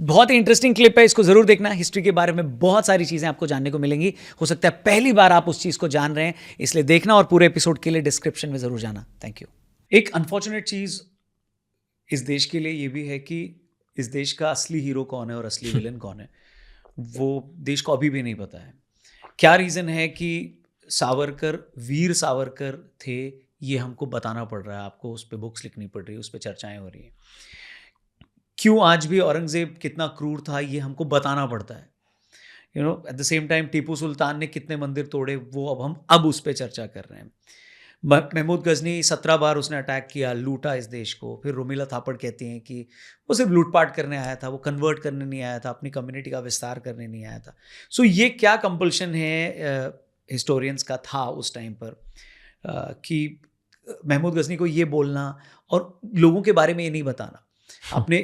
बहुत ही interesting clip है, इसको जरूर देखना। हिस्ट्री के बारे में बहुत सारी चीजें आपको जानने को मिलेंगी। हो सकता है पहली बार आप उस चीज को जान रहे हैं, इसलिए देखना और पूरे एपिसोड के लिए डिस्क्रिप्शन में जरूर जाना। Thank you. एक अनफॉर्चुनेट चीज इस देश के लिए ये भी है कि इस देश का असली हीरो कौन है और असली विलन कौन है, वो देश को अभी भी नहीं पता है। क्या रीजन है कि सावरकर वीर सावरकर थे, ये हमको बताना पड़ रहा है, आपको उस पर बुक्स लिखनी पड़ रही है, उस पर चर्चाएं हो रही हैं। क्यों आज भी औरंगजेब कितना क्रूर था, ये हमको बताना पड़ता है। At the same time Tipu Sultan ने कितने मंदिर तोड़े, वो अब उस पर चर्चा कर रहे हैं। महमूद गजनी 17 बार उसने अटैक किया, लूटा इस देश को। फिर रोमिला थापड़ कहती हैं कि वो सिर्फ लूटपाट करने आया था, वो कन्वर्ट करने नहीं आया था, अपनी कम्युनिटी का विस्तार करने नहीं आया था। सो ये क्या कंपल्शन है हिस्टोरियंस का था उस टाइम पर कि महमूद गजनी को ये बोलना और लोगों के बारे में ये नहीं बताना। आपने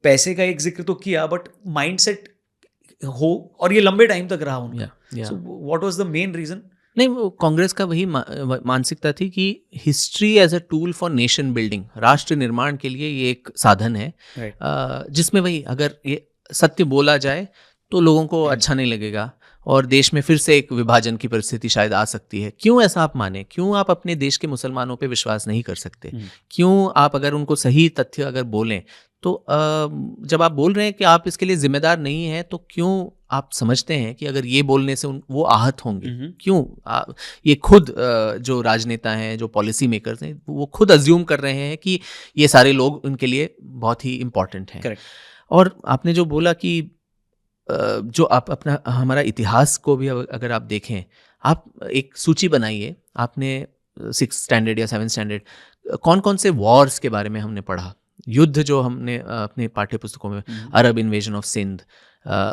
पैसे का एक जिक्र तो किया, बट माइंडसेट हो, और ये लंबे टाइम तक रहा उनका। So what was the main reason? नहीं, वो कांग्रेस का वही मानसिकता थी कि history as a tool for nation building, राष्ट्र निर्माण के लिए ये एक साधन है। जिसमें वही अगर ये सत्य बोला जाए तो लोगों को अच्छा नहीं लगेगा और देश में फिर से एक विभाजन की परिस्थिति शायद आ सकती है। क्यों ऐसा आप माने? क्यों आप अपने देश के मुसलमानों पे विश्वास नहीं कर सकते? क्यों आप अगर उनको सही तथ्य अगर बोलें तो जब आप बोल रहे हैं कि आप इसके लिए जिम्मेदार नहीं हैं, तो क्यों आप समझते हैं कि अगर ये बोलने से वो आहत होंगे? क्यों ये खुद जो राजनेता हैं, जो पॉलिसी मेकर्स हैं, वो खुद अज्यूम कर रहे हैं कि ये सारे लोग उनके लिए बहुत ही इम्पॉर्टेंट हैं। Correct. और आपने जो बोला कि जो आप अपना हमारा इतिहास को भी अगर आप देखें, आप एक सूची बनाइए। आपने 6th स्टैंडर्ड या 7th स्टैंडर्ड कौन कौन से वॉर्स के बारे में हमने पढ़ा, युद्ध जो हमने अपने पाठ्य पुस्तकों में, अरब इन्वेजन ऑफ सिंध,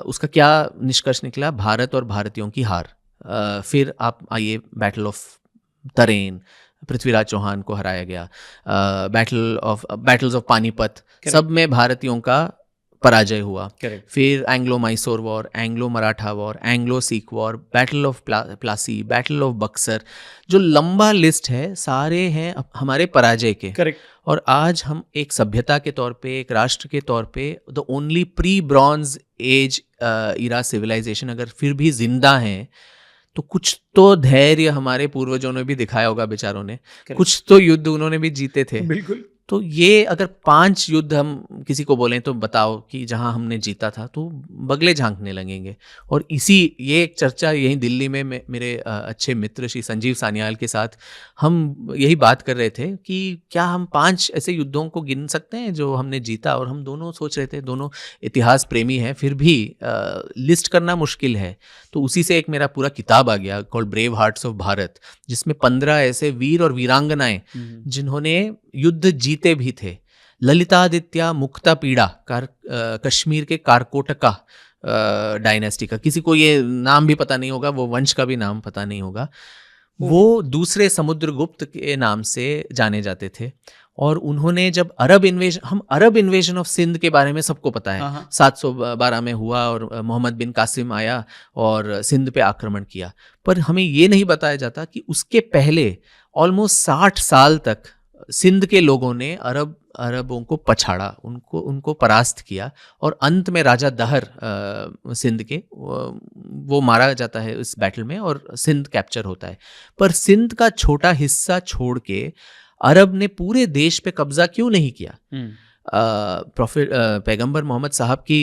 उसका क्या निष्कर्ष निकला? भारत और भारतीयों की हार। फिर आप आइए, बैटल ऑफ तरेन, पृथ्वीराज चौहान को हराया गया। बैटल्स ऑफ पानीपत, सब में भारतीयों का पराजय हुआ। फिर Anglo Mysore war, Anglo Maratha war, Anglo Sikh war, battle of Plassey, battle of Buxar, जो लंबा लिस्ट है, सारे हैं हमारे पराजय के। और आज हम एक सभ्यता के तौर पे, एक राष्ट्र के तौर पे, the only pre bronze age era civilization अगर फिर भी जिंदा हैं, तो कुछ तो धैर्य हमारे पूर्वजों ने भी दिखाया होगा बेचारों ने। कुछ तो युद्ध उन्होंने भी जीते थे। बिल्कुल। तो ये अगर 5 युद्ध हम किसी को बोलें तो बताओ कि जहां हमने जीता था, तो बगले झांकने लगेंगे। और ये एक चर्चा यहीं दिल्ली में मेरे अच्छे मित्र श्री संजीव सान्याल के साथ हम यही बात कर रहे थे कि क्या हम 5 ऐसे युद्धों को गिन सकते हैं जो हमने जीता? और हम दोनों सोच रहे थे, दोनों इतिहास प्रेमी हैं, फिर भी लिस्ट करना मुश्किल है। तो उसी से एक मेरा पूरा किताब आ गया called brave hearts of Bharat, जिसमें 15 ऐसे वीर और वीरांगनाएं जिन्होंने युद्ध जीते भी थे। ललितादित्य मुक्ता पीड़ा, कश्मीर के कारकोटका डायनेस्टी का, किसी को ये नाम भी पता नहीं होगा, वो वंश का भी नाम पता नहीं होगा। वो दूसरे समुद्रगुप्त के नाम से जाने जाते थे। और उन्होंने जब अरब इन्वेजन ऑफ सिंध के बारे में सबको पता है, 712 में हुआ और मोहम्मद बिन कासिम आया और सिंध पे आक्रमण किया। पर हमें ये नहीं बताया जाता कि उसके पहले ऑलमोस्ट 60 साल तक सिंध के लोगों ने अरबों को पछाड़ा, उनको परास्त किया, और अंत में राजा दहर सिंध के वो मारा जाता है इस बैटल में और सिंध कैप्चर होता है। पर सिंध का छोटा हिस्सा छोड़ के अरब ने पूरे देश पे कब्जा क्यों नहीं किया? प्रोफेट पैगंबर मोहम्मद साहब की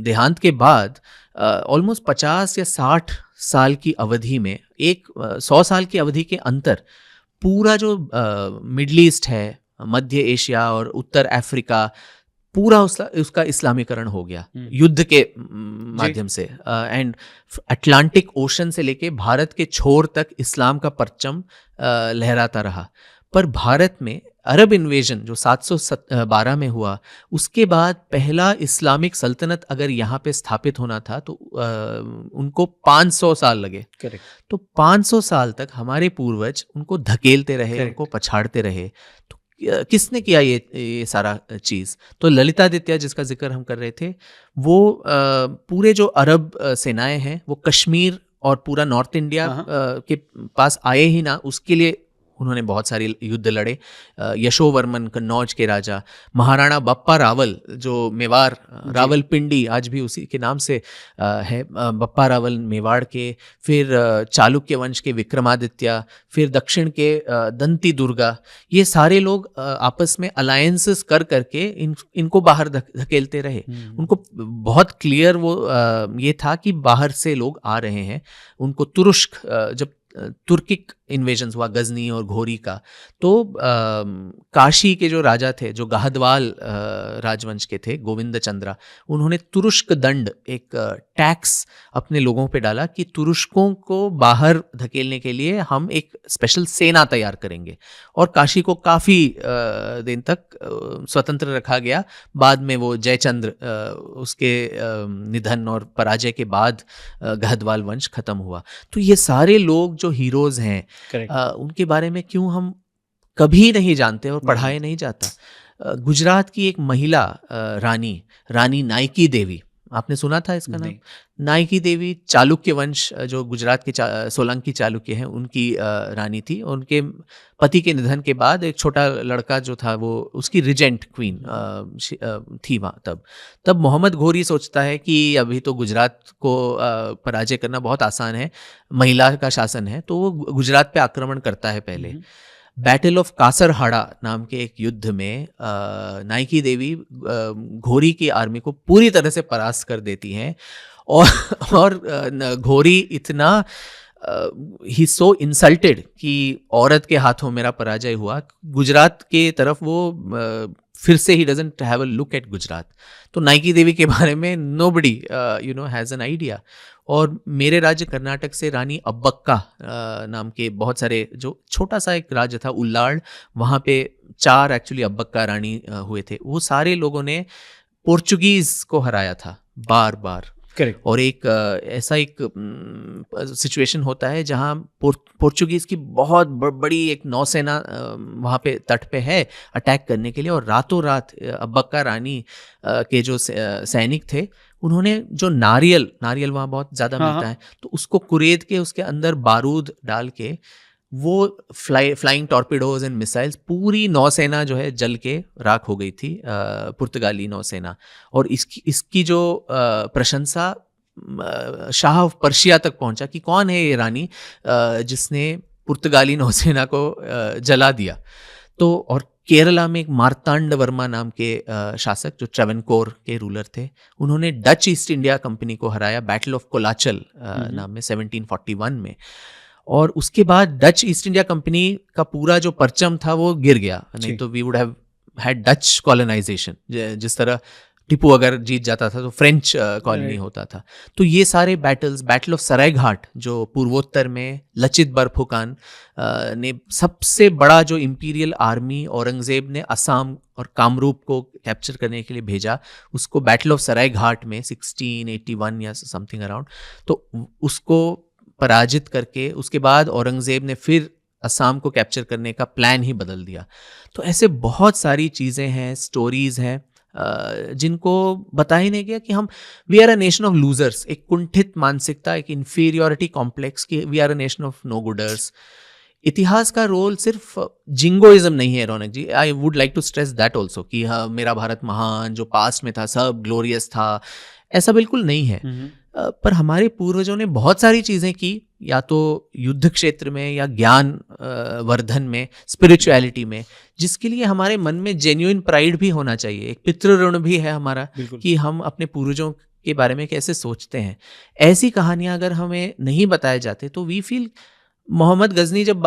देहांत के बाद ऑलमोस्ट 50 या 60 साल की अवधि में, 100 साल की अवधि के अंतर, पूरा जो मिडल ईस्ट है, मध्य एशिया और उत्तर अफ्रीका, पूरा उसका इस्लामीकरण हो गया युद्ध के माध्यम से। एंड अटलांटिक ओशन से लेके भारत के छोर तक इस्लाम का परचम लहराता रहा। पर भारत में अरब इन्वेजन जो 712 में हुआ, उसके बाद पहला इस्लामिक सल्तनत अगर यहाँ पे स्थापित होना था तो उनको 500 साल लगे। तो 500 साल तक हमारे पूर्वज उनको धकेलते रहे, उनको पछाड़ते रहे। तो किसने किया ये सारा चीज़? तो ललितादित्य जिसका जिक्र हम कर रहे थे, वो पूरे जो अरब सेनाएं हैं वो कश्मीर और पूरा नॉर्थ इंडिया के पास आए ही ना, उसके लिए उन्होंने बहुत सारे युद्ध लड़े। यशोवर्मन कन्नौज के राजा, महाराणा बप्पा रावल जो मेवाड़, रावलपिंडी आज भी उसी के नाम से है, बप्पा रावल मेवाड़ के, फिर चालुक्य वंश के विक्रमादित्य, फिर दक्षिण के दंती दुर्गा, ये सारे लोग आपस में अलायंसेस कर करके इनको बाहर धकेलते रहे। उनको बहुत क्लियर वो ये था कि बाहर से लोग आ रहे हैं। उनको तुरुष्क, जब तुर्किक इन्वेजन्स हुआ गजनी और घोरी का, तो काशी के जो राजा थे, जो गाहदवाल राजवंश के थे, गोविंद चंद्रा, उन्होंने तुरुष्क दंड, एक टैक्स अपने लोगों पे डाला कि तुरुष्कों को बाहर धकेलने के लिए हम एक स्पेशल सेना तैयार करेंगे। और काशी को काफ़ी दिन तक स्वतंत्र रखा गया। बाद में वो जयचंद्र, उसके निधन और पराजय के बाद गाहदवाल वंश खत्म हुआ। तो ये सारे लोग जो हीरोज़ हैं, उनके बारे में क्यों हम कभी नहीं जानते और पढ़ाए नहीं जाता। गुजरात की एक महिला रानी नायकी देवी, आपने सुना था इसका नाम? नायकी देवी चालुक्य वंश, जो गुजरात के सोलंकी चालुक्य हैं, उनकी रानी थी। उनके पति के निधन के बाद एक छोटा लड़का जो था, वो उसकी रिजेंट क्वीन थी वहाँ। तब मोहम्मद घोरी सोचता है कि अभी तो गुजरात को पराजय करना बहुत आसान है, महिला का शासन है, तो वो गुजरात पे आक्रमण करता है पहले। बैटल ऑफ कासरहाड़ा नाम के एक युद्ध में नायकी देवी घोरी की आर्मी को पूरी तरह से परास्त कर देती हैं। और घोरी इतना ही सो इंसल्टेड कि औरत के हाथों मेरा पराजय हुआ, गुजरात के तरफ वो फिर से he doesn't have a look at Gujarat. तो नायकी देवी के बारे में नोबडी हैज़ एन आइडिया। और मेरे राज्य कर्नाटक से रानी अब्बक्का नाम के बहुत सारे, जो छोटा सा एक राज्य था उल्लाड़, वहाँ पे 4 एक्चुअली अब्बक्का रानी हुए थे। वो सारे लोगों ने पोर्चुगीज़ को हराया था बार बार। करेक्ट। और एक ऐसा एक सिचुएशन होता है जहाँ पोर्चुगीज़ की बहुत बड़ी एक नौसेना वहाँ पे तट पे है अटैक करने के लिए। और रातों रात अब्बक्का रानी के जो सैनिक थे, उन्होंने जो नारियल वहाँ बहुत ज़्यादा मिलता है, तो उसको कुरेद के उसके अंदर बारूद डाल के वो फ्लाइंग टॉर्पिडोज एंड मिसाइल्स, पूरी नौसेना जो है जल के राख हो गई थी, पुर्तगाली नौसेना। और इसकी जो प्रशंसा शाह ऑफ पर्शिया तक पहुंचा कि कौन है ये रानी जिसने पुर्तगाली नौसेना को जला दिया। तो और केरला में एक मार्तांड वर्मा नाम के शासक, जो ट्रेवनकोर के रूलर थे, उन्होंने डच ईस्ट इंडिया कंपनी को हराया बैटल ऑफ कोलाचल नाम में 1741 में। और उसके बाद डच ईस्ट इंडिया कंपनी का पूरा जो परचम था वो गिर गया, नहीं तो we would have had Dutch colonization. जिस तरह टिपू अगर जीत जाता था तो फ्रेंच कॉलोनी होता था। तो ये सारे बैटल ऑफ सरायघाट, जो पूर्वोत्तर में लचित बरफुकान ने सबसे बड़ा जो इंपीरियल आर्मी औरंगजेब ने असम और कामरूप को कैप्चर करने के लिए भेजा, उसको बैटल ऑफ सरायघाट में 1681 या समथिंग अराउंड, तो उसको पराजित करके उसके बाद औरंगजेब ने फिर असम को कैप्चर करने का प्लान ही बदल दिया। तो ऐसे बहुत सारी चीज़ें हैं, स्टोरीज़ हैं जिनको बता ही नहीं गया कि हम we are a nation of losers. एक कुंठित मानसिकता, एक इन्फीरियोरिटी कॉम्प्लेक्स कि we are a nation of no gooders. इतिहास का रोल सिर्फ जिंगोइज्म नहीं है Raunak ji, I would like to stress that also कि हाँ मेरा भारत महान, जो पास्ट में था सब ग्लोरियस था, ऐसा बिल्कुल नहीं है। पर हमारे पूर्वजों ने बहुत सारी चीज़ें की, या तो युद्ध क्षेत्र में या ज्ञान वर्धन में, स्पिरिचुअलिटी में, जिसके लिए हमारे मन में जेन्युइन प्राइड भी होना चाहिए। एक पितृ ऋण भी है हमारा कि हम अपने पूर्वजों के बारे में कैसे सोचते हैं। ऐसी कहानियां अगर हमें नहीं बताए जाते तो वी फील मोहम्मद गजनी जब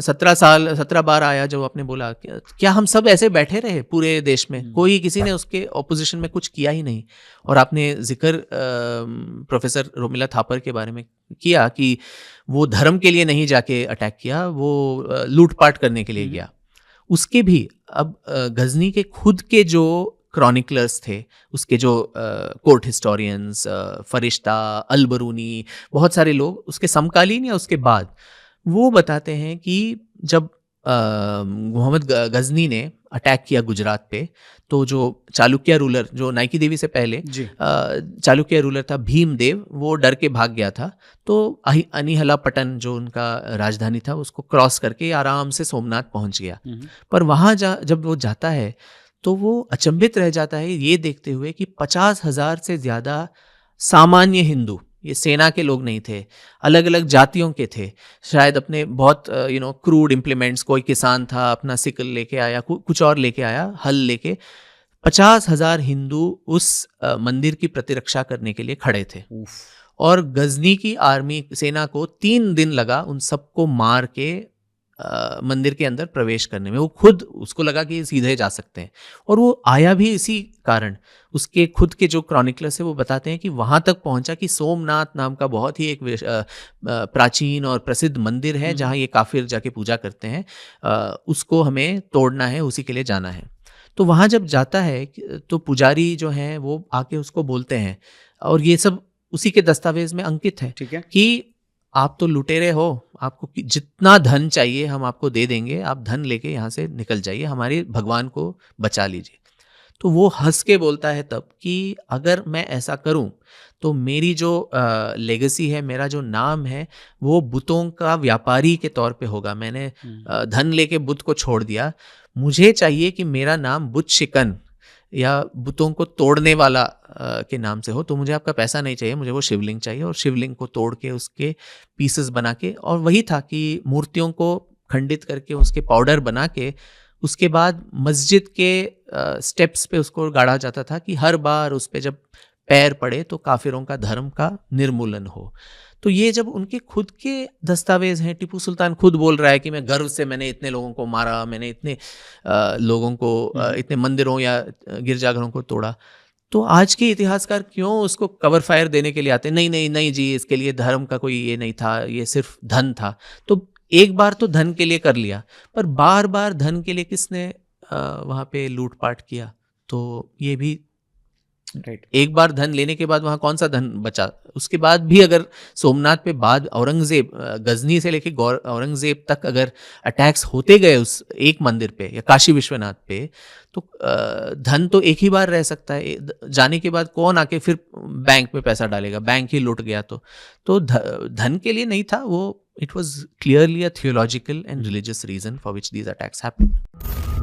17 बार आया, जो आपने बोला, क्या हम सब ऐसे बैठे रहे पूरे देश में? कोई किसी ने उसके ऑपोजिशन में कुछ किया ही नहीं। और आपने जिक्र प्रोफेसर रोमिला थापर के बारे में किया कि वो धर्म के लिए नहीं जाके अटैक किया, वो लूटपाट करने के लिए गया। उसके भी अब गजनी के खुद के जो क्रॉनिकलर्स थे, उसके जो कोर्ट हिस्टोरियंस, फरिश्ता, अलबरूनी, बहुत सारे लोग उसके समकालीन या उसके बाद, वो बताते हैं कि जब मोहम्मद गजनी ने अटैक किया गुजरात पे, तो जो चालुक्य रूलर, जो नाइकी देवी से पहले जी। चालुक्य रूलर था भीमदेव, वो डर के भाग गया था। तो अनिहलापटन जो उनका राजधानी था उसको क्रॉस करके आराम से सोमनाथ पहुंच गया। पर वहाँ जब वो जाता है तो वो अचंभित रह जाता है ये देखते हुए कि 50,000 से ज़्यादा सामान्य हिंदू, ये सेना के लोग नहीं थे, अलग अलग जातियों के थे, शायद अपने बहुत क्रूड इम्प्लीमेंट्स, कोई किसान था अपना सिकल लेके आया, कुछ और लेके आया, हल लेके 50,000 हिंदू उस मंदिर की प्रतिरक्षा करने के लिए खड़े थे। और गजनी की आर्मी सेना को 3 दिन लगा उन सबको मार के मंदिर के अंदर प्रवेश करने में। वो खुद, उसको लगा कि सीधे जा सकते हैं, और वो आया भी इसी कारण। उसके खुद के जो क्रॉनिकलर्स है वो बताते हैं कि वहाँ तक पहुँचा कि सोमनाथ नाम का बहुत ही एक प्राचीन और प्रसिद्ध मंदिर है जहाँ ये काफिर जाके पूजा करते हैं, उसको हमें तोड़ना है, उसी के लिए जाना है। तो वहाँ जब जाता है तो पुजारी जो हैं वो आके उसको बोलते हैं, और ये सब उसी के दस्तावेज में अंकित है, ठीक है, कि आप तो लुटेरे हो, आपको जितना धन चाहिए हम आपको दे देंगे, आप धन लेके यहाँ से निकल जाइए, हमारे भगवान को बचा लीजिए। तो वो हंस के बोलता है तब कि अगर मैं ऐसा करूं तो मेरी जो लेगेसी है, मेरा जो नाम है, वो बुतों का व्यापारी के तौर पे होगा। मैंने धन लेके बुत को छोड़ दिया, मुझे चाहिए कि मेरा नाम बुत शिकन या बुतों को तोड़ने वाला के नाम से हो। तो मुझे आपका पैसा नहीं चाहिए, मुझे वो शिवलिंग चाहिए, और शिवलिंग को तोड़ के उसके पीसेस बना के, और वही था कि मूर्तियों को खंडित करके उसके पाउडर बना के उसके बाद मस्जिद के स्टेप्स पे उसको गाड़ा जाता था कि हर बार उस पे जब पैर पड़े तो काफिरों का धर्म का निर्मूलन हो। तो ये जब उनके खुद के दस्तावेज हैं, टीपू सुल्तान खुद बोल रहा है कि मैं गर्व से मैंने इतने लोगों को मारा, मैंने इतने लोगों को इतने मंदिरों या गिरजाघरों को तोड़ा। तो आज के इतिहासकार क्यों उसको कवर फायर देने के लिए आते हैं? नहीं नहीं नहीं जी, इसके लिए धर्म का कोई ये नहीं था, ये सिर्फ धन था। तो एक बार तो धन के लिए कर लिया, पर बार बार धन के लिए किसने वहाँ पे लूटपाट किया? तो ये भी राइट। एक बार धन लेने के बाद वहाँ कौन सा धन बचा? उसके बाद भी अगर सोमनाथ पे बाद औरंगजेब, गजनी से लेके औरंगजेब तक अगर अटैक्स होते गए उस एक मंदिर पे या काशी विश्वनाथ पे, तो धन तो एक ही बार रह सकता है। जाने के बाद कौन आके फिर बैंक में पैसा डालेगा? बैंक ही लुट गया तो धन के लिए नहीं था वो। It was clearly a theological and religious reason for which these attacks happened.